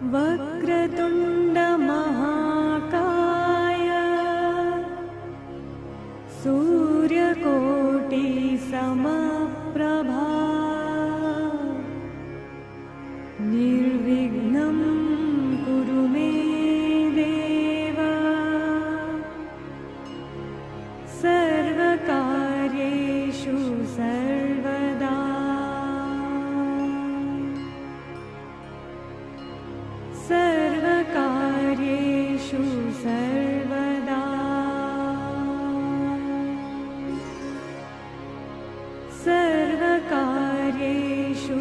वक्रतुण्ड महाकाय सूर्यकोटि समप्रभा निर्विघ्नं कुरु मे देव सर्वकार्येषु सर्वदा सर्वकार्येषु सर्वदा सर्वकार्येषु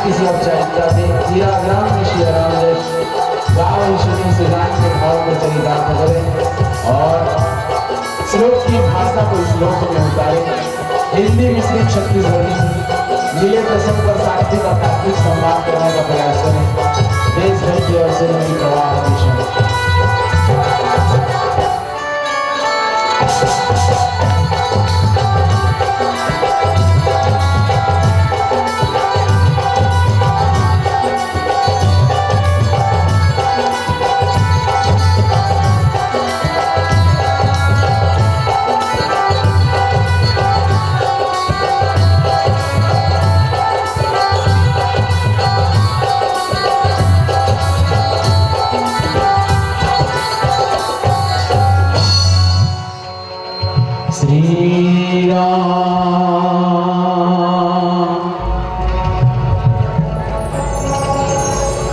किसी औपचारिकता से हीराग्राम में श्री राम गाँव ईश्वरी से गान के भाव में चरितार्थ करें और श्लोक की भाषा को श्लोक में उतारे। हिंदी मिश्रित छत्तीसगढ़ी मिले प्रसंग पर साहित्य का तात्विक संवाद करने का प्रयास करें। देश भर की ओर से मेरी प्रवाह दिशा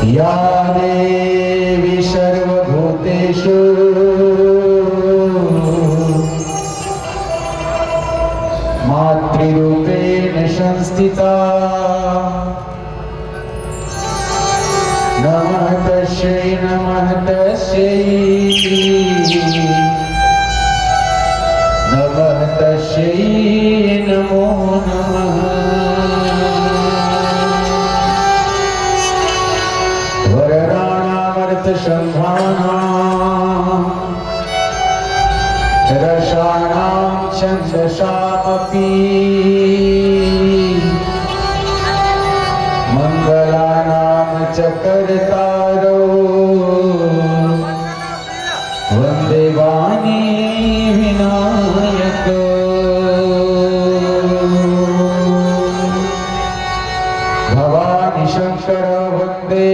या देवी सर्वभूतेषु मातृरूपेण संस्थिता नमः तस्यै नमः तस्यै नमो नमः। शंभानां रसानां छन्दसामपि मंगलानां च कर्तारो वन्दे वाणी विनायको। भवानी शंकर वन्दे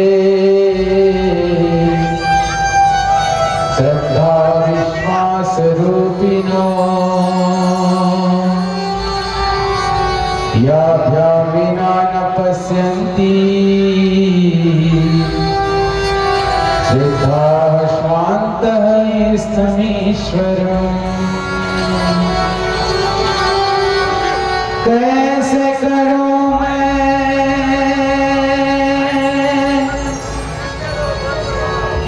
श्रद्धा विश्वास रूपिणो याभ्या विना न पश्यन्ति श्रद्धा स्वान्तः कैसे करूं मैं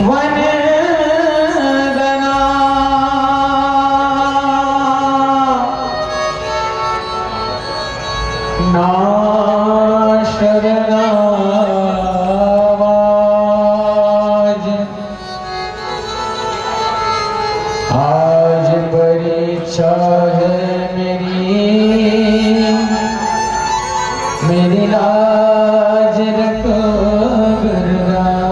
वंदना ना शरणावाज आज परीक्षा है मेरी लाज रखो गुरुराज।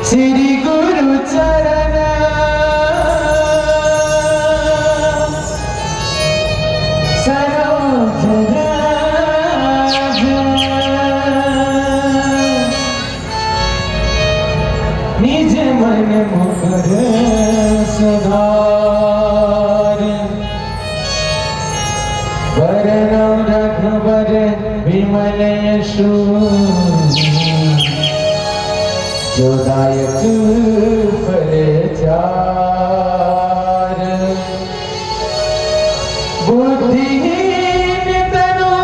श्री गुरु चरण सरोज राज निज मन मुकुर सुधार वरणं रघुवर विमल यशु जोदायक फल चार बुद्धिहीन तनु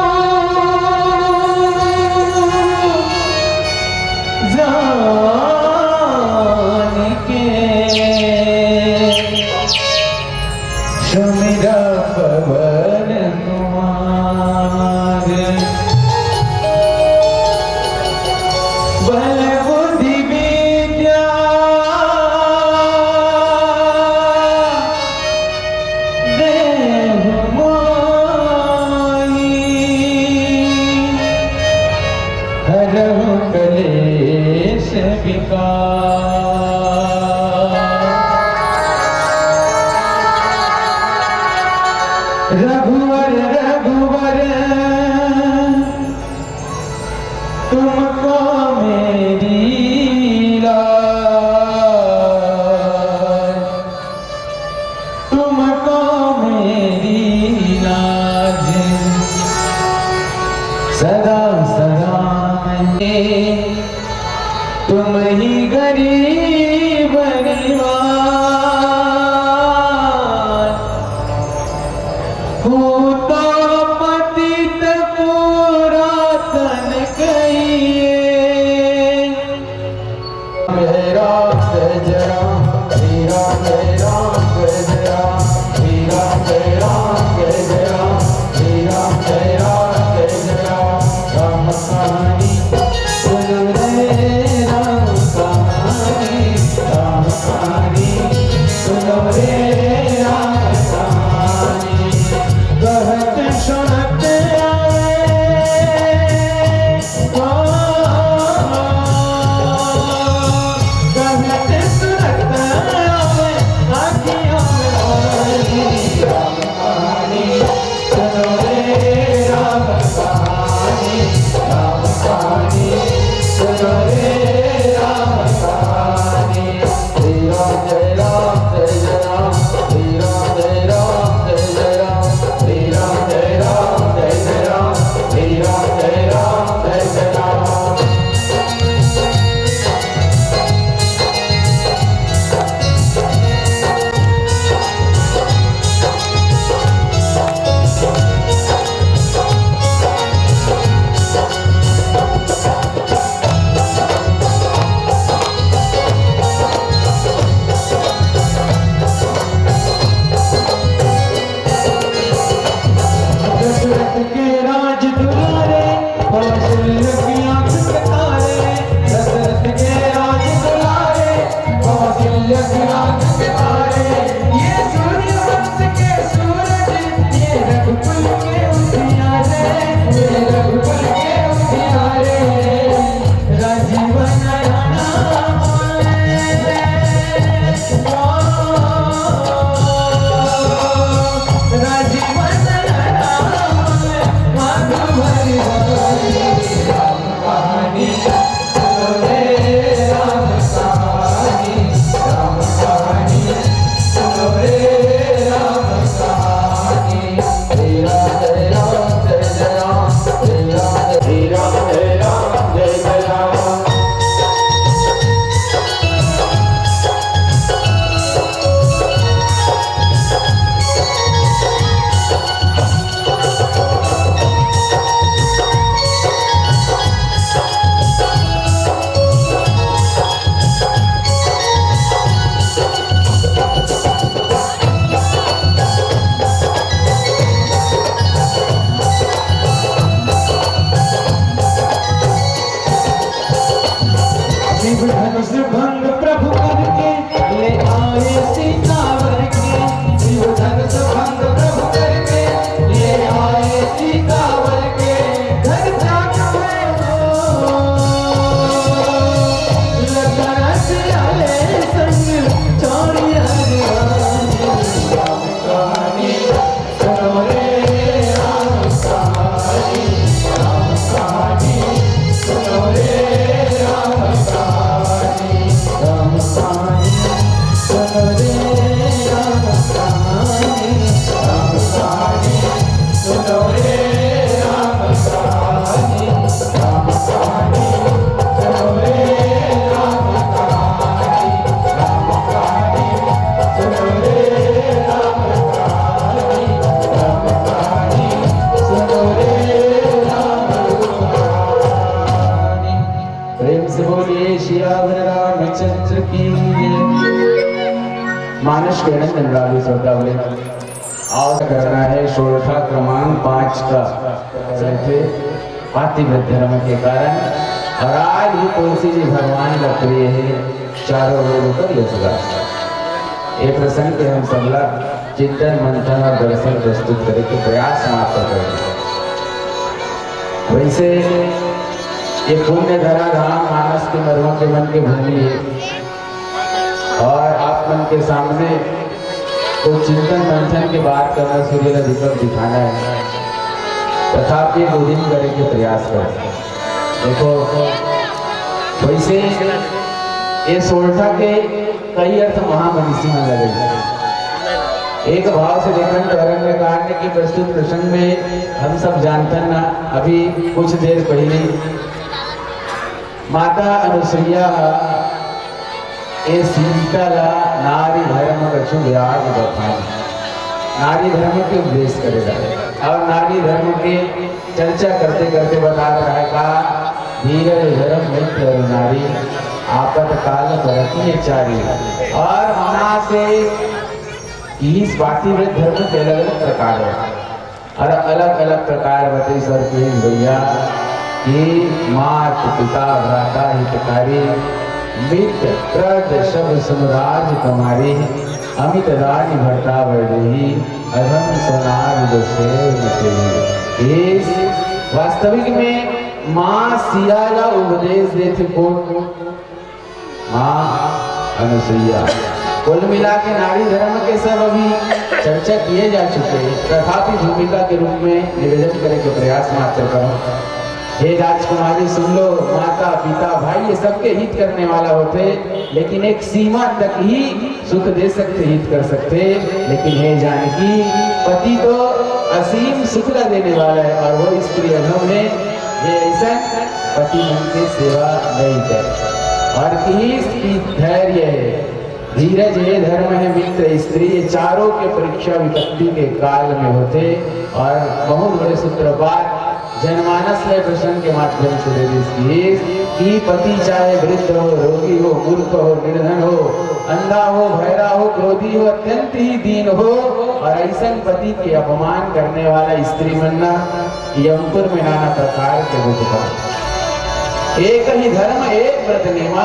जान के सुमिरा पवन कुमार बल बुद्धि विद्या देह मोहि हरहु कलेश विकार। रघुवर रघुवर तुमको मेरी लाज तुमको मेरी लाज सदा सदा मैं तुम ही गरीब निवाज होता पतित पुरातन कहिए मेरा जरा हीरा मेरा जरा हीरा मेरा जरा हीरा मेरा जरा राम कहानी सुन रे राम कहानी सुन रे राम कहानी कहते मंडलालु श्रोता बोले और करना है षोडशा क्रमांक 5 का थे पातिव्रत धर्म के कारण। और आज भी तुलसी जी भगवान का प्रिय है, चारों लोगों पर यशगा ये प्रसंग के हम सबला चिंतन मंथन और दर्शन प्रस्तुत करे के प्रयास मात्र करें। वैसे ये पुण्य धरा धाम मानस के मर्मों के मन के भूमि है और आप मन के सामने तो चिंतन मंथन की बात करना सूर्य का दीपक दिखाना है, तथापि गोदिन करे के प्रयास करते। देखो वैसे ये सोलठा के कई अर्थ महामनीषी में लगे। एक भाव से देखन अरण्य कांड के प्रस्तुत प्रसंग में हम सब जानते ना, अभी कुछ देर पहले माता अनुसुईया ए सीता ला नारी धर्म कछु व्याज बखान, नारी धर्म के उपदेश करेगा और नारी धर्म के चर्चा करते करते बता रहा है का धीरज धर्म मित्र नारी आपत काल बरती चारी। और वहां से इस पातिव्रत धर्म के अलग अलग प्रकार है और अलग अलग प्रकार बताई सर के भैया कि मात पिता भ्राता हितकारी मित्र प्रद शब्द समुदाय कुमारी अमित राज भट्टा बढ़ी अधम सोनार इस वास्तविक में माँ सिया का उपदेश देते कौन? माँ अनुसुईया। कुल मिला के नारी धर्म के सब अभी चर्चा किए जा चुके हैं, तथापि भूमिका के रूप में निवेदन करने के प्रयास मात्र करो। हे राजकुमारी सुन लो, माता पिता भाई ये सबके हित करने वाला होते, लेकिन एक सीमा तक ही सुख दे सकते, हित कर सकते। लेकिन हे जानकी पति तो असीम सुख का देने वाला है और वो स्त्री अधम है, ये ऐसा पति मन की सेवा नहीं करे। और इसकी धैर्य है, धीरज है, धर्म है, मित्र स्त्री, ये चारों के परीक्षा विपत्ति के काल में होते। और बहुत बड़े सूत्रपात जनमानस में प्रश्न के माध्यम से दे कि पति चाहे वृद्ध हो, रोगी हो, मूर्ख हो, निर्धन हो, अंधा हो, भैरा हो, क्रोधी हो, अत्यंत ही दीन हो और ऐसा पति के अपमान करने वाला स्त्री बनना यमपुर में नाना प्रकार के दुख। एक ही धर्म एक व्रत नेमा,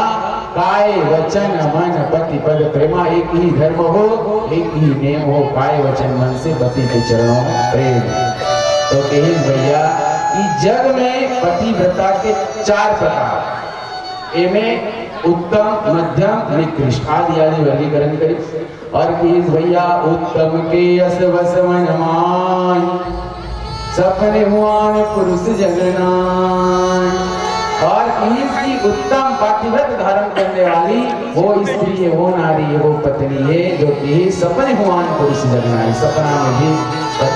काय वचन मन पति पद प्रेमा। एक ही धर्म हो, एक ही नेम हो, काय वचन मन से पति के चरणों में प्रेम। तो कहीं भैया इस जग में पतिव्रता के 4 प्रकार, इनमें उत्तम मध्यम निकृष्ट आदि आदि वर्गीकरण करी। और किस भैया उत्तम के यस वस मन मान, सपने हुआन पुरुष जगनान। और इसकी उत्तम पातिव्रत धारण करने वाली वो स्त्री है, वो नारी है, वो पत्नी है जो कि सपने हुआन पुरुष जगनान, सपना में भी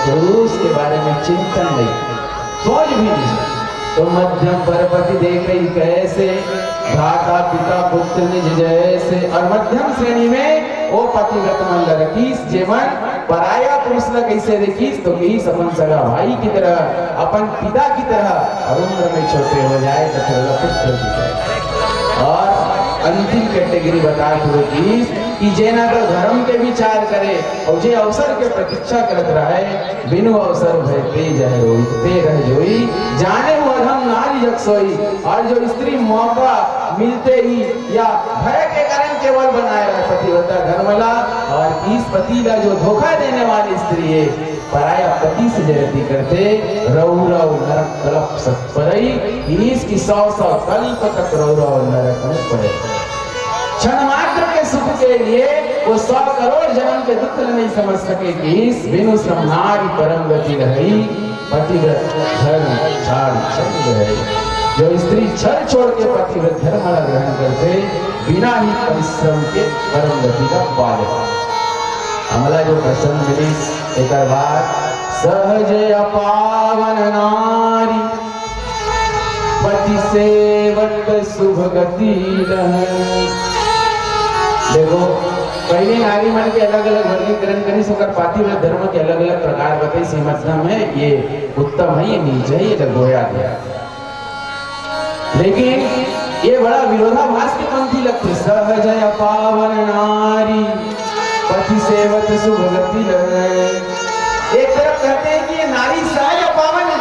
पुरुष के बारे में चिंतन नहीं, सोच भी नहीं। तो मध्यम परपति देख रही कैसे, भ्राता पिता पुत्र निज जैसे। और मध्यम श्रेणी में वो पतिव्रत मन रखीस, जेमन पराया पुरुष ल कैसे देखीस तो कहीं अपन सगा भाई की तरह, अपन पिता की तरह, और उम्र में छोटे हो जाए तो फिर पुत्र की तरह। और अंतिम कैटेगरी बता कि जेना तो धर्म के विचार करे और जे अवसर के प्रतीक्षा करत रहे, बिनु अवसर भय तेज है रोई रह जोई, जाने वो अधम नारी जग सोई। और जो स्त्री मौका मिलते ही या भय के कारण केवल बनाए रहे पतिव्रता धर्मला, और इस पति का जो धोखा देने वाली स्त्री है, पराया पति से जयती करते रऊ रऊ नरक कल्प सत्परई, इसकी 100 कल्प तक रऊ रऊ नरक में पड़े। क्षण मात्र के सुख के लिए वो 100 करोड़ जन्म के दुख नहीं समझ सके कि इस बिनु श्रम नारी परम गति रही, पतिव्रत धर्म छाड़ छल रहे। जो स्त्री छल छोड़ के पतिव्रत धर्म ग्रहण करते, बिना ही परिश्रम के परम गति का पाले। हमला जो प्रसन्न मिली एक बार, सहज अपावन नारी पति सेवक शुभ गति रहे। देखो पहले नारी मन के अलग अलग वर्गीकरण करी, सोकर पातिव्रत धर्म के अलग अलग प्रकार बताई। से मध्यम है, ये उत्तम है, ये नीच है, ये गोया गया। लेकिन ये बड़ा विरोधाभास की पंक्ति लगती, सहज पावन नारी पति सेवत शुभ गति लय। एक तरफ कहते हैं कि ये नारी सहज पावन है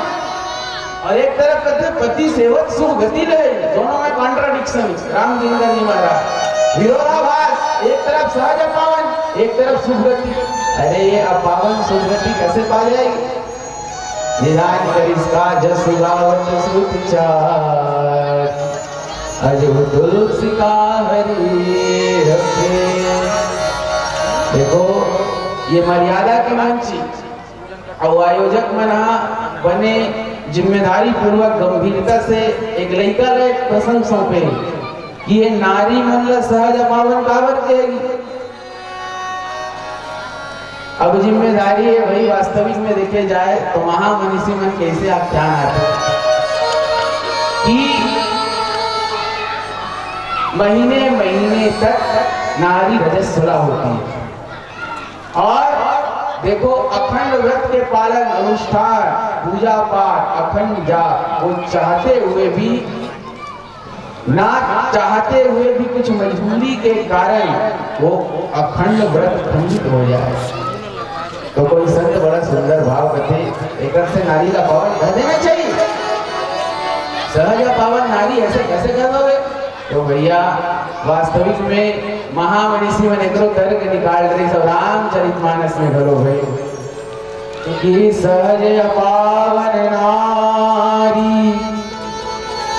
और एक तरफ कहते हैं पति सेवत शुभ गति लय। दोनों में कॉन्ट्राडिक्शन। रामचंद्र जी महाराज विरोधाभास, एक तरफ सहज पावन एक तरफ शुभ गति। अरे ये अपावन शुभ गति कैसे पा जाएगी? निरान कर इसका जस गावत श्रुति चार, अजो तुलसी का हरि रखे। देखो ये मर्यादा के मंची और आयोजक मना बने जिम्मेदारी पूर्वक गंभीरता से एक लड़का का एक प्रसंग सौंपे कि ये नारी मन सहज पावन कावर देगी। अब जिम्मेदारी है भाई, वास्तविक में देखे जाए तो महामनीषी मन कैसे आख्यान आते कि महीने महीने तक नारी रजस्वला होती है और देखो अखंड व्रत के पालन अनुष्ठान पूजा पाठ अखंड जाप, वो चाहते हुए भी ना चाहते हुए भी कुछ मजबूरी के कारण वो अखंड व्रत खंडित हो जाए। तो कोई संत बड़ा सुंदर भाव कहते एक से नारी का पावन कह देना चाहिए। सहज पावन नारी ऐसे कैसे कर दोगे? तो भैया वास्तविक में महामनीषी में एकरो तर्क निकाल रही सब रामचरितमानस में घरो भाई कि सहज पावन नारी।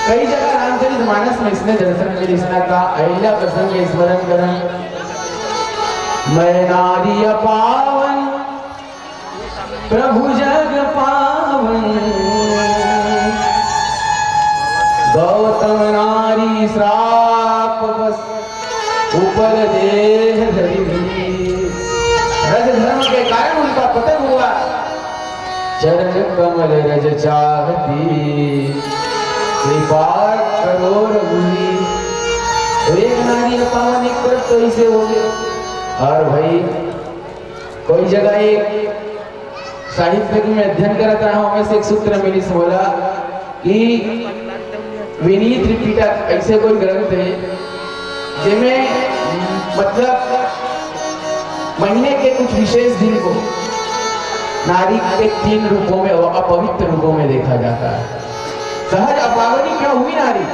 कई जगह रामचरितमानस में इसने दर्शन में लिखना का अहिल्या प्रसंग में स्मरण करन। मैं नारी पावन प्रभु जग पावन, गौतम नारी श्राप बस ऊपर देह धरी। रज धर्म के कारण उनका पतन हुआ। चरण कमल रज चाहती कृपा करो रघुवीर। तो एक नारी पावन एक तरफ तो इसे हो गए। और भाई कोई जगह एक साहित्य में अध्ययन करता रहा हूं, से एक सूत्र मिली बोला कि विनीत त्रिपिटक ऐसे कोई ग्रंथ है जिनमें मतलब महीने के कुछ विशेष दिन को नारी के 3 रूपों में अपवित्र रूपों में देखा जाता है। सहज अपावनी क्यों हुई नारी?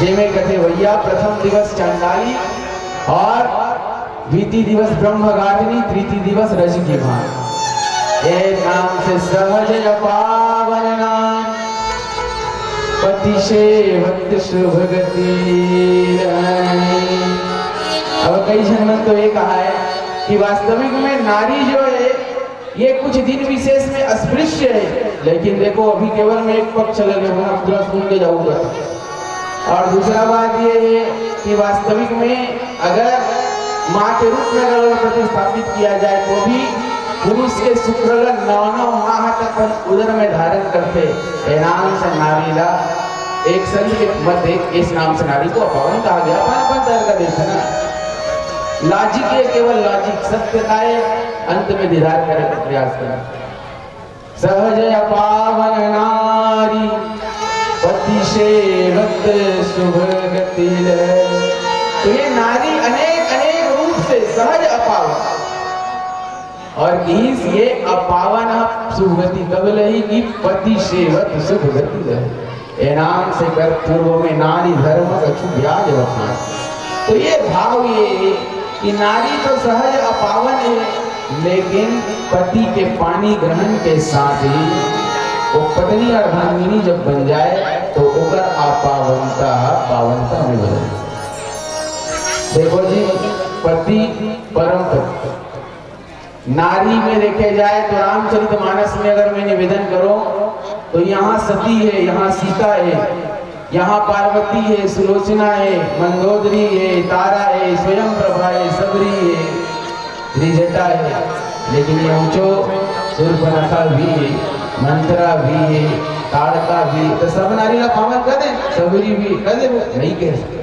जिनमें कहते भैया प्रथम दिवस चांडाली और द्वितीय दिवस ब्रह्मगारिणी, तृतीय दिवस रज की भान। एक नाम से सहज अपावन नाम पति सेवत शुभ गति। अब कई जन्म तो ये कहा है कि वास्तविक में नारी जो है ये कुछ दिन विशेष में अस्पृश्य है, लेकिन देखो अभी केवल में एक पक्ष लगे होना पूरा सुन के जाऊंगा। और दूसरा बात ये है कि वास्तविक में अगर माँ के रूप में अगर प्रतिस्थापित किया जाए तो भी पुरुष के शुक्र 9 माह तक उदर में धारण करते नाम से नारीला। एक संत के मत इस नाम से नारी को अपावन कहा गया। अपन तरह का देखा ना, लॉजिक ये केवल लॉजिक, सत्य का अंत में दीदार करने का प्रयास करा। सहज अपावन नारी पति सेवत शुभ गति। तो ये नारी अनेक अनेक रूप से सहज अपावन और इस ये अपावन शुभ गति कब लही कि पति सेवत शुभ गति लही। नाम से कर पूर्व में नारी धर्म कछु ब्याज रखना। तो ये भाव ये कि नारी तो सहज अपावन है, लेकिन पति के पानी ग्रहण के साथ ही वो पत्नी अर्धांगिनी जब बन जाए तो ओकर अपावनता पावनता में बदल। देखो जी पति परम पति नारी में देखे जाए तो रामचरितमानस में अगर मैं निवेदन करूं तो यहाँ सती है, यहाँ सीता है, यहाँ पार्वती है, सुलोचना है, मंदोदरी है, तारा है, स्वयं प्रभा है, सबरी है, त्रिजटा है। लेकिन ये ऊंचो सूर्पनखा भी है, मंत्रा भी है, ताड़का भी, तो सब नारी का पावन कर दे, सबरी भी कर दे, नहीं कह सकते।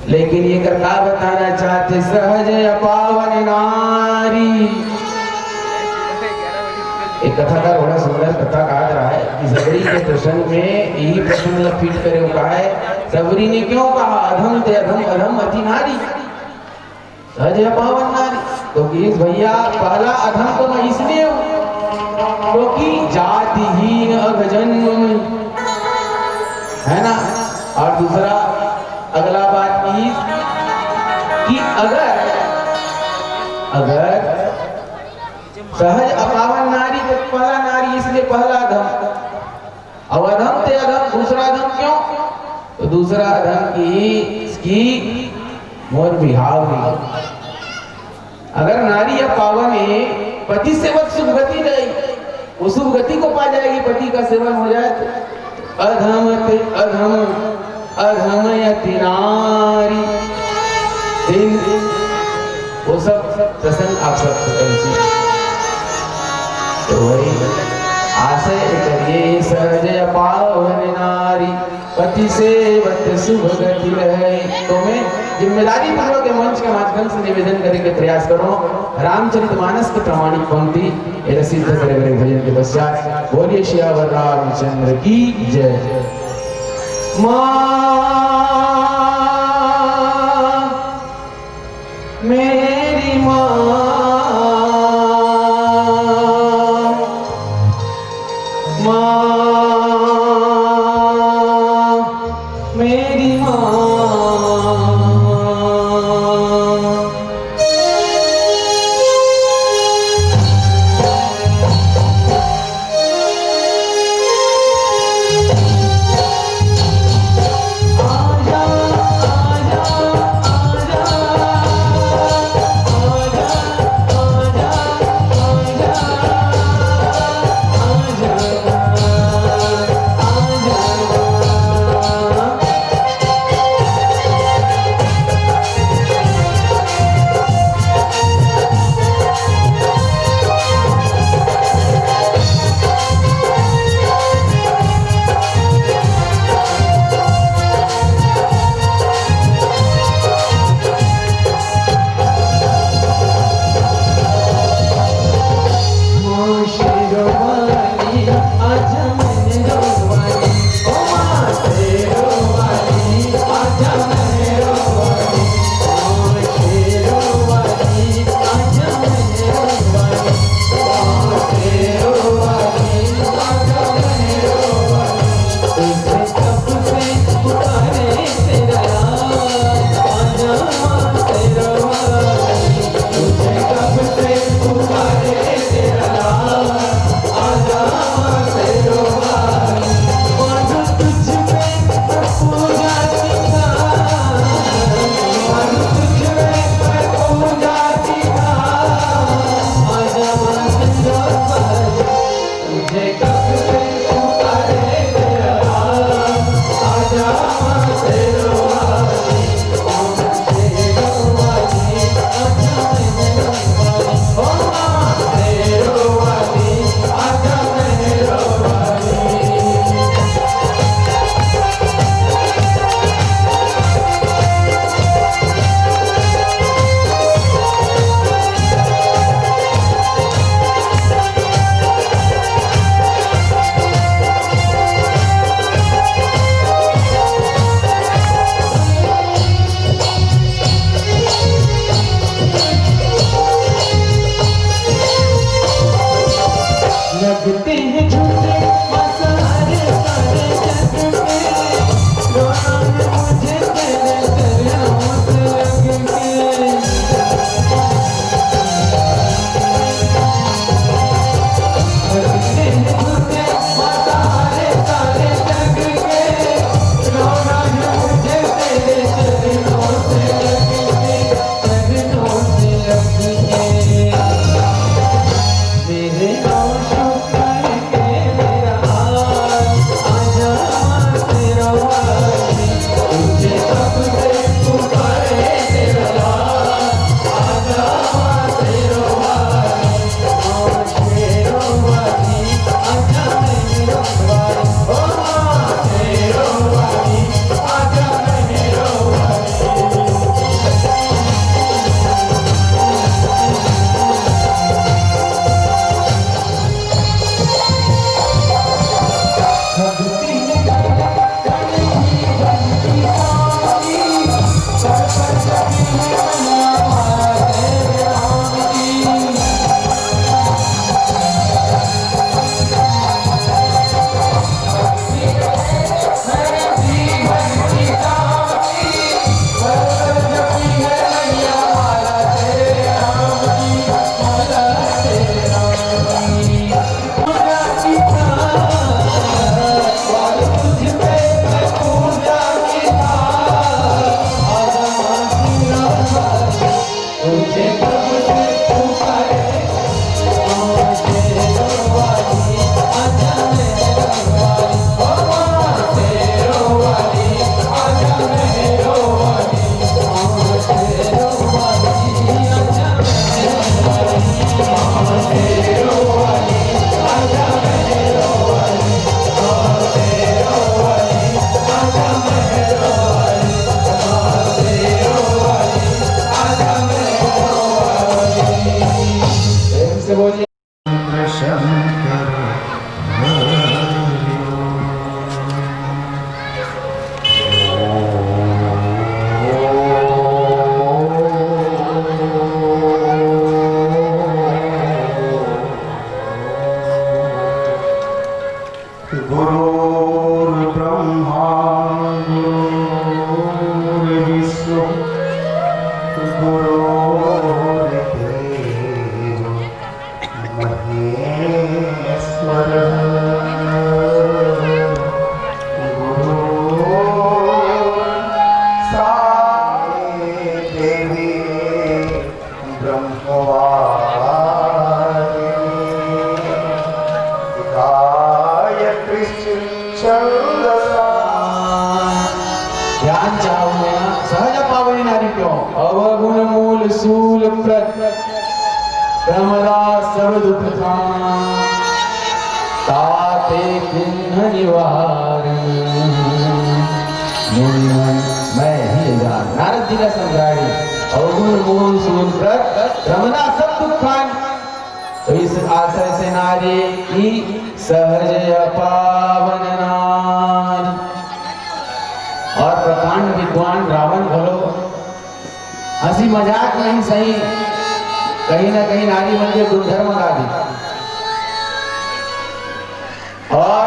लेकिन ये क्या बताना चाहते? सहज अपावन नारी। एक कथाकार बड़ा सुंदर कथा कहा रहा है कि सबरी के प्रसंग में यही प्रसंग लपीट करे कहा है, सबरी ने क्यों कहा अधम ते अधम अधम अति नारी। सहज पावन नारी। तो कि भैया पहला अधम तो मैं इसलिए हूँ क्योंकि जातिहीन अघजन्म है ना। और दूसरा अगला बात कि अगर सहज अपावन नारी तो पहला नारी इसलिए पहला अधम। अब अधम थे अधम, दूसरा अधम क्यों? तो दूसरा अधम की मोर बिहाव नहीं। अगर नारी या पावन है पति से वत शुभ गति नहीं, वो शुभ गति को पा जाएगी, पति का सेवन हो जाए तो अधम ते अधम अधम यति नारी। वो सब प्रसंग आप सबको करिए। तो वही आशय करिए सहज पावन नारी पति सेवत शुभ गति रहे। तो मैं जिम्मेदारी पूर्वक के मंच के माध्यम से निवेदन करने के प्रयास करो। रामचरितमानस की प्रमाणिक पंक्ति रसिद्ध करे बड़े भजन के पश्चात बोलिए श्यावर रामचंद्र की जय। माँ मेरी माँ मेरी माँ ध्यान चाहो मैं सहज पावनी नारी क्यों अवगुण मूल सूल प्रमदा सब दुख ताते किन्ह निवारण मैं ही जान नारद जी का समझाए अवगुण मूल सूल प्रमदा सब दुख तो इस आशय से नारी की सहज पावन नारी और प्रकांड विद्वान रावण भलो हंसी मजाक नहीं सही कहीं ना कहीं नारी मन के गुणधर्म गा दी और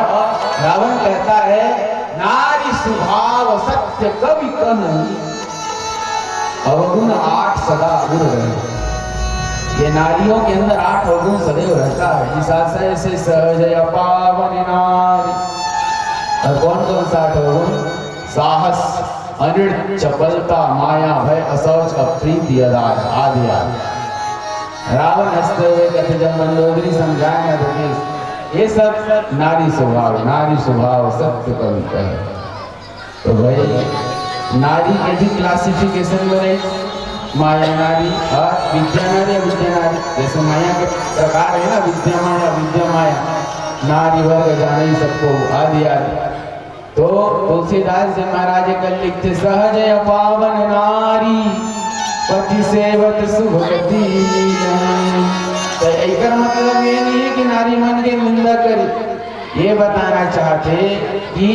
रावण कहता है नारी स्वभाव सत्य कवि कह अवगुण 8 सदा गुण रहे ये नारियों के अंदर 8 अवगुण सदैव रहता है इस आशय से सहज पावन नारी और कौन कौन सा 8 अवगुण साहस अनिड़ चपलता माया भय असौच अप्रीति आदि रावण हंसते हुए कहते जब मंदोदरी समझाएंगे तो ये सब नारी स्वभाव सत्य कवि कहे तो भाई नारी के भी क्लासिफिकेशन बने माया नारी और विद्या नारी जैसे माया के प्रकार है ना विद्या माया नारी वर्ग जाने सबको आदि तो तुलसीदास जी महाराज कल लिखते सहज पावन नारी पति सेवत सुभगति तो एक मतलब ये नहीं है कि नारी मन की निंदा करे ये बताना चाहते कि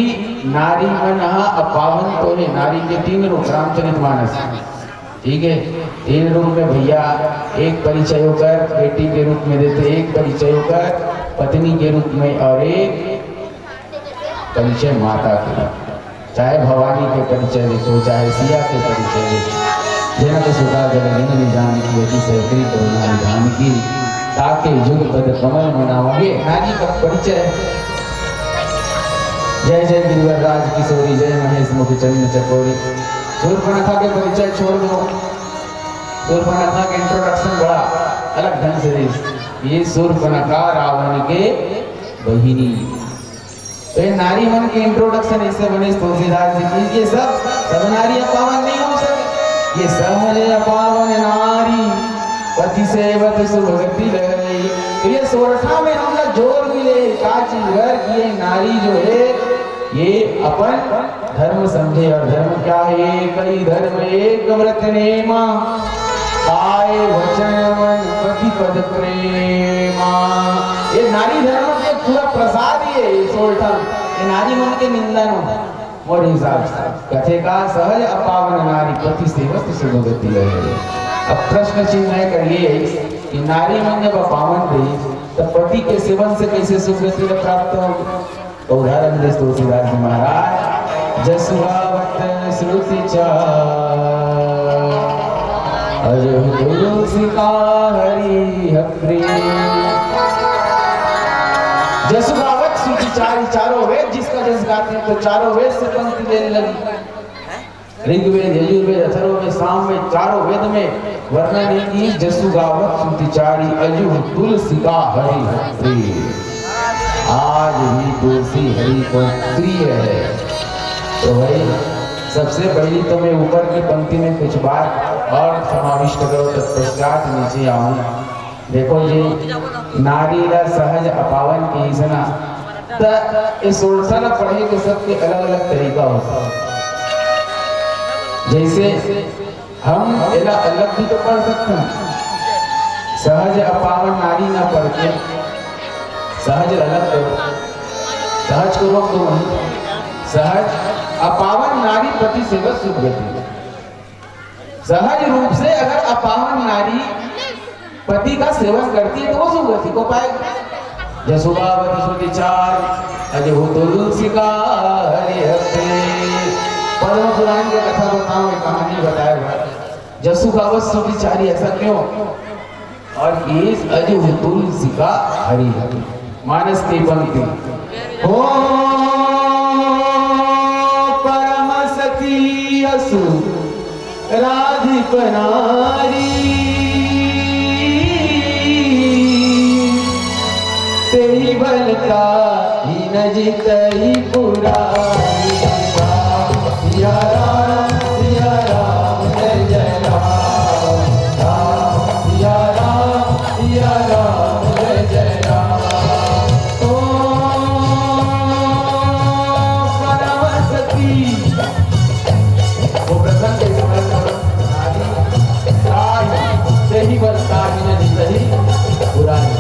नारी मन अपावन तो है नारी के 3 रूप रामचरितमानस ठीक है 3 रूप में भैया एक परिचय होकर बेटी के रूप में देते एक परिचय होकर पत्नी के रूप में और एक परिचय माता के चाहे भवानी के परिचय देखो चाहे सिया के परिचय देखो जेना तो सुधा जगन जान की यदि सहकरी करुणा निधान की ताके जुग पद कमल मनाओगे नारी का परिचय जय जय गिरिवर राज किशोरी जय महेश मुख चंद्र चकोरी शूर्पणखा के परिचय छोड़ दो शूर्पणखा के इंट्रोडक्शन बड़ा अलग ढंग से ये शूर्पणखा रावण के बहिनी तो ये नारी मन के इंट्रोडक्शन इससे बने तुलसीदास जी की ये सब नारी पावन नहीं हो सकते ये सहज पावन नारी पति सेवत सुभगति लहरी तो ये सोरठा में हम लोग जोर मिले काची घर की ये नारी जो है ये अपन धर्म समझे और धर्म क्या है कई धर्म एक व्रत नेमा काय वचन मन पति पद प्रेमा ये नारी धर्म के पूरा प्रसाद ही है सोरठा ये नारी मन के निंदन और हिसाब से कथे का सहज अपावन नारी पति सेवत सुभगति लहरी अब प्रश्न चिन्ह करिए कि नारी मन जब अपावन रही तब पति के सेवन से कैसे सुगति प्राप्त होगी तो उदाहरण दे तुलसीदास जी महाराज जसुआवत श्रुति तुलसिका हरि जसुआवत श्रुति चारों वेद जिसका जस गाते हैं तो चारों वेद से पंक्ति देने लगी ऋग्वेद यजुर्वेद अथर्ववेद सामवेद चारों वेद में वर्णन है कि जसुगावत श्रुतिचारी अजु तुलसिका हरि प्रिय आज भी तुलसी हरि को प्रिय है तो भाई सबसे पहली तो मैं ऊपर की पंक्ति में कुछ बात और समाविष्ट करो तत्पश्चात नीचे आऊं देखो जी नारी ला सहज अपावन की सना तो इस सोलसा पढ़े के सबके अलग अलग तरीका होता है जैसे हम एला अलग भी तो पढ़ सकते हैं सहज अपावन नारी ना पढ़ के सहज अलग करो सहज को रोक दो सहज अपावन नारी पति सेवत सुभगति सहज रूप से अगर अपावन नारी पति का सेवन करती है तो वो सुभगति को पाएगी जसुभावत श्रुति चार अजय हो तुलसिका हरि पद्म पुराण की कथा बताऊं एक कहानी बताएगा जसुभावत श्रुति चारी ऐसा क्यों और इस अजय हो तुलसिका हरि मानस की पंक्ति हो परम सती असु राधिप नारी तेरी बल का ही न जीतई पुरानी। सिया राम जय जय राम, सिया राम जय जय राम। ओ परमसती वो प्रसंग के स्मरण करो। ही बलता ही न जीतई पुरानी।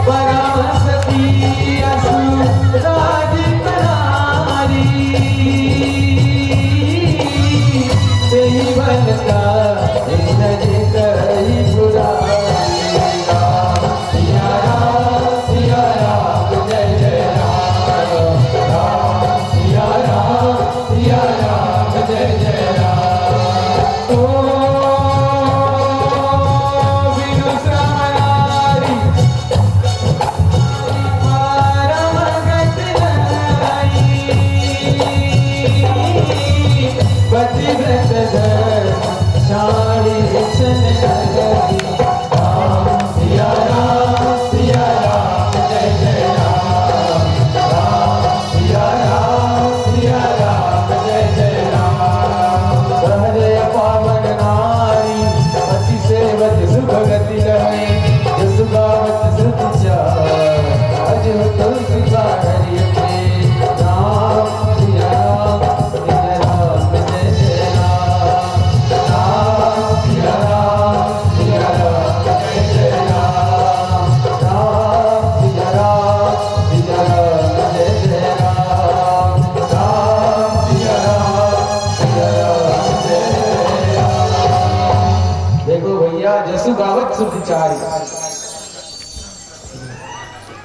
परमसती असुराज नारी, तेहि बलता ही न जीतई पुरानी। सिया राम जय जय राम, सिया राम जय जय राम। ओ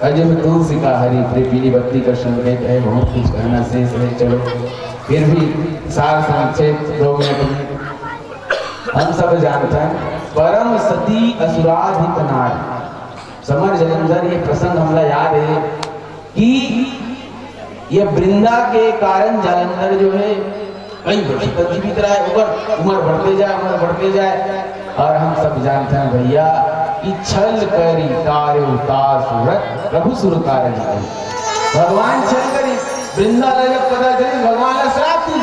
अजब तुलसी का हरि प्रिय पीली बत्ती का संकेत है। बहुत कुछ कहना शेष है, चलो फिर भी सार संक्षेप 2 मिनट में। हम सब जानते हैं परम सती असुराधिक नारी। समर जलंधर ये प्रसंग हमला याद है कि ये वृंदा के कारण जालंधर जो है कई वर्ष तक जीवित रहा है। उम्र बढ़ते जाए और हम सब जानते हैं भैया कि छल करी तारे उतार सूरत प्रभु सुर कारण भगवान छल करी वृंदा जब पता चली भगवान ने श्राप दी।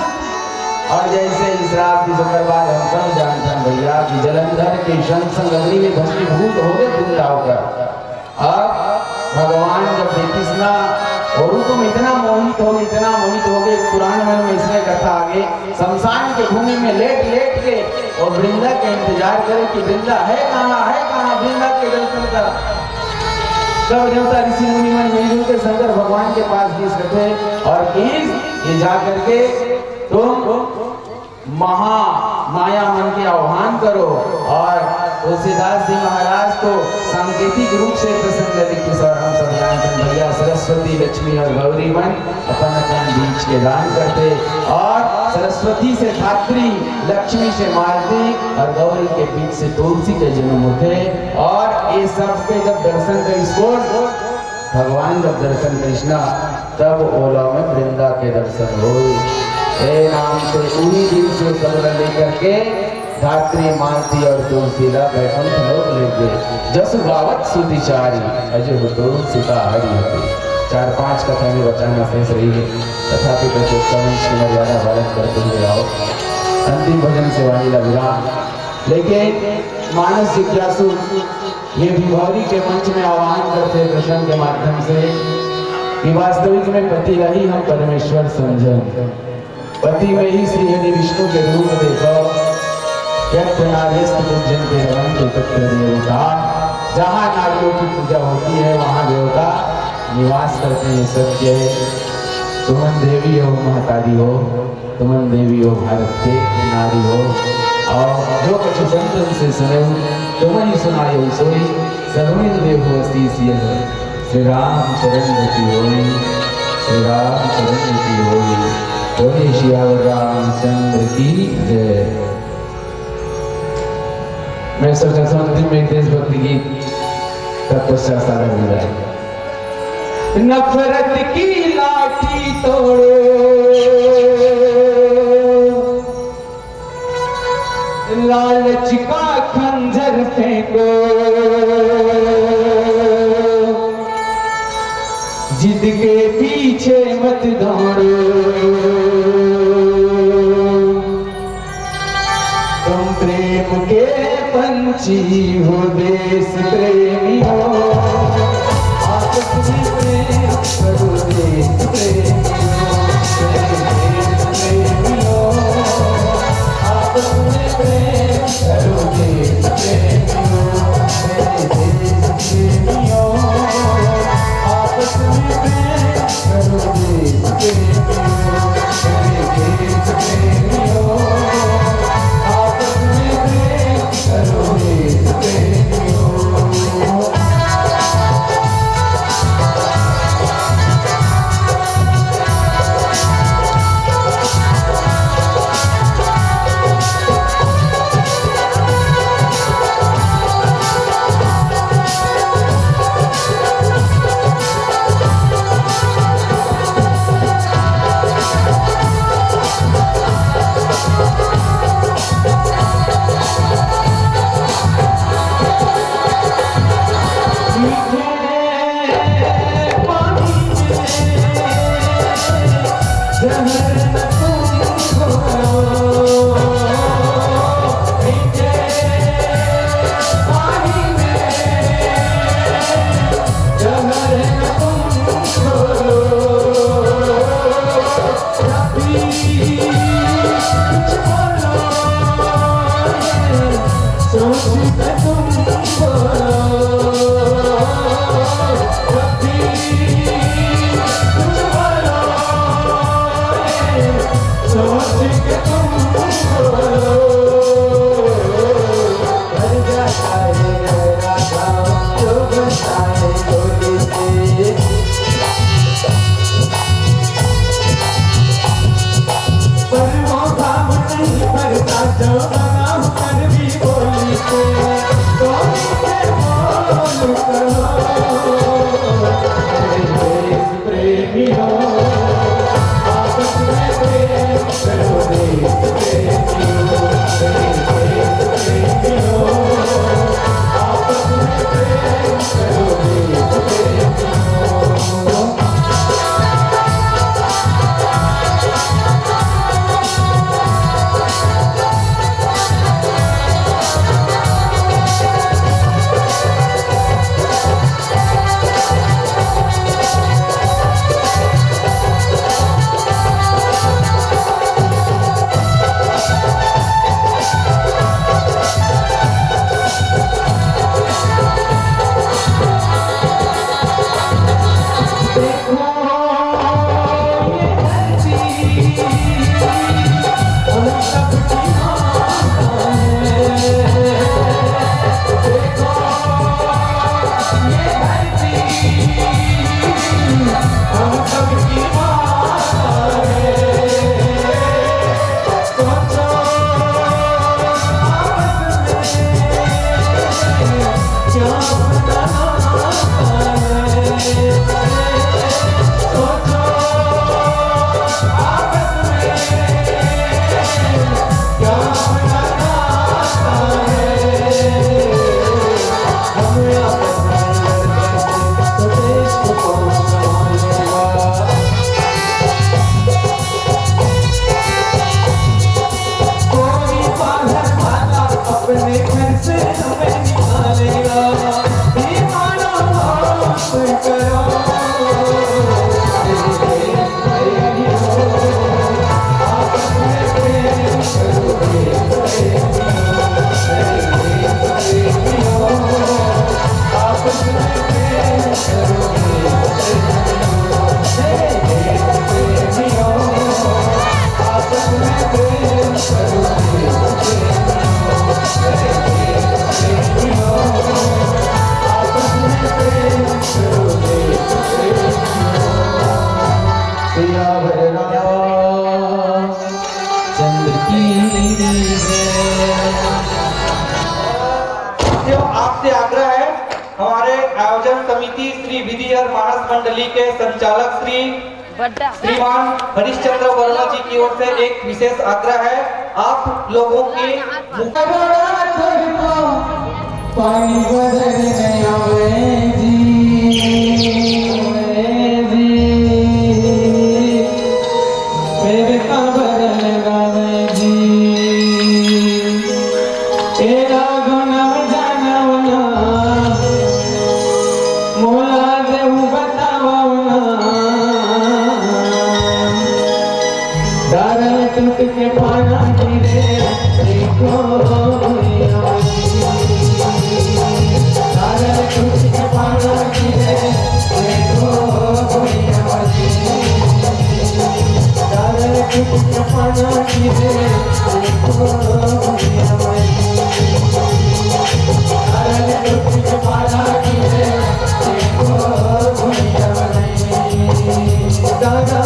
और जैसे इस श्राप दी सुकर बाद हम सब जानते हैं भैया कि जलंधर के संग अग्नि में भस्मीभूत हो गए वृंदा होकर। और भगवान जब देखी ना और तुम इतना मोहित हो गए। पुराण में इसलिए कथा आगे शमशान के भूमि में लेट के और वृंदा के इंतजार करे कि वृंदा है कहाँ वृंदा के दर्शन कर। सब देवता ऋषि मुनि मन मिलजुल के शंकर भगवान के पास किस कथे और किस ये जा करके तुम माया मन के आह्वान करो। और तुलसीदास जी महाराज को सांकेतिक रूप से प्रसन्न लिखी सर हम सब जानते हैं भैया सरस्वती लक्ष्मी और गौरी मन अपन बीच के दान करते। और सरस्वती से धात्री, लक्ष्मी से मालती और गौरी के बीच से तुलसी के जन्म होते। और ये सब के जब दर्शन कर भगवान जब दर्शन कृष्णा तब ओला में वृंदा के दर्शन हो नाम से उन्हीं दिन से सब लेकर के धात्री मालती और तुलसीला बैकुंठ लोक ले गए। जस गावत सुतिचारी अजय हो तुलसी का हरि होते। 4-5 कथा में बताना शेष रही है, तथापि की मर्यादा पालन करते हुए आओ अंतिम भजन से वाली विराम। लेकिन मानस जिज्ञासु ये भिभौरी के मंच में आह्वान करते प्रश्न के माध्यम से कि वास्तविक में पति ही हम परमेश्वर समझें। पति में ही श्री हरि विष्णु के रूप देखो। जहाँ नारियों की पूजा होती है वहाँ देवता निवास करते हैं। सत्य है। तुमन देवी हो महतारी हो, तुमन देवी हो भारत के नारी हो। और जो कुछ संतन से सुने तुम ही सुनायो सोई सर्विन देव श्री राम चरण रति होई, श्री राम चरण रति होई। बोले श्याम रामचंद्र की जय। मैं सोचा अंतिम में देशभक्ति गीत तपस्या सारा मिल जाए। नफरत की लाठी तोड़ो, लालच का खंजर फेंको, जिद के पीछे मत दौड़ो, तुम प्रेम के पंछी हो, देश प्रेमी हो, आपस में प्रेम करो, देश प्रेमी हो, देश प्रेमी हो, आपस में प्रेम करो, देश प्रेमी हो, देश प्रेमी हो, आपस में प्रेम करो, देश प्रेमी हो, देश प्रेमी हो, आपस में प्रेम करो, देश प्रेमी हो। आपसे आग्रह है, हमारे आयोजन समिति श्री विधि और मानस मंडली के संचालक श्रीमान हरिश्चंद्र वर्मा जी की ओर से एक विशेष आग्रह है। आप लोगों की पानी बदलने आवे जी टूट के पाना गिरे देखो तारे टूट के पाना गिरे देखो तारे टूट के पाना गिरे देखो तारे टूट के पाना गिरे देखो दादा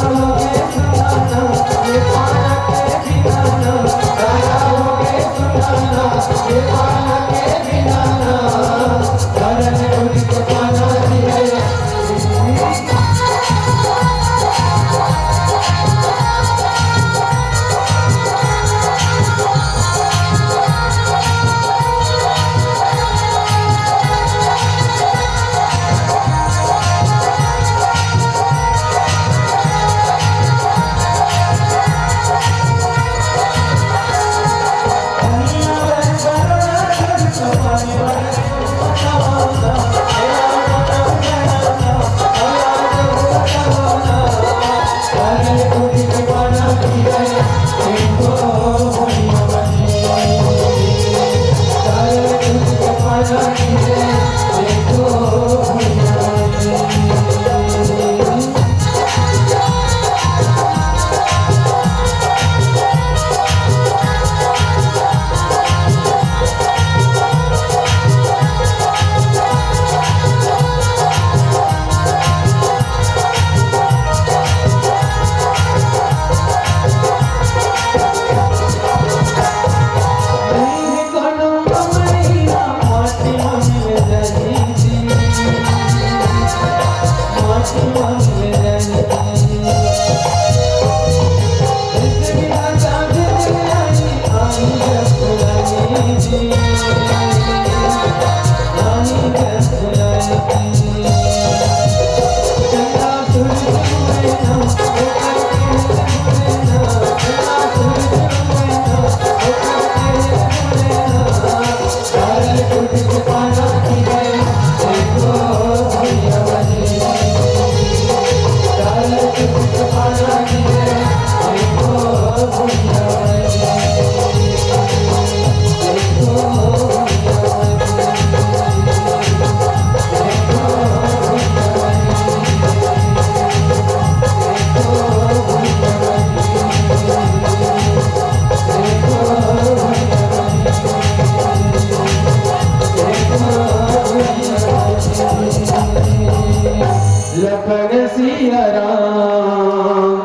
लखन सिया राम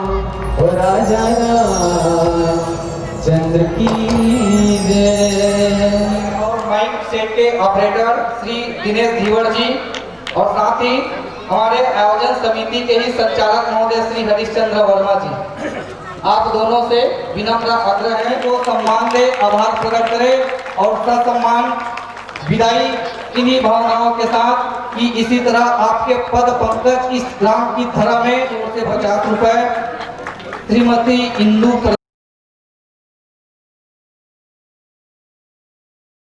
और राजा राम चंद्र की जय। और माइक सेट के ऑपरेटर श्री दिनेश धीवर जी और साथ ही हमारे आयोजन समिति के ही संचालक महोदय श्री हरिश्चंद्र वर्मा जी, आप दोनों से विनम्र आग्रह है तो सम्मान दे, आभार प्रकट करें और ससम्मान विदाई इन्हीं भावनाओं के साथ कि इसी तरह आपके पद पंकज इस ग्राम की धरा में 50 रुपए श्रीमती इंदू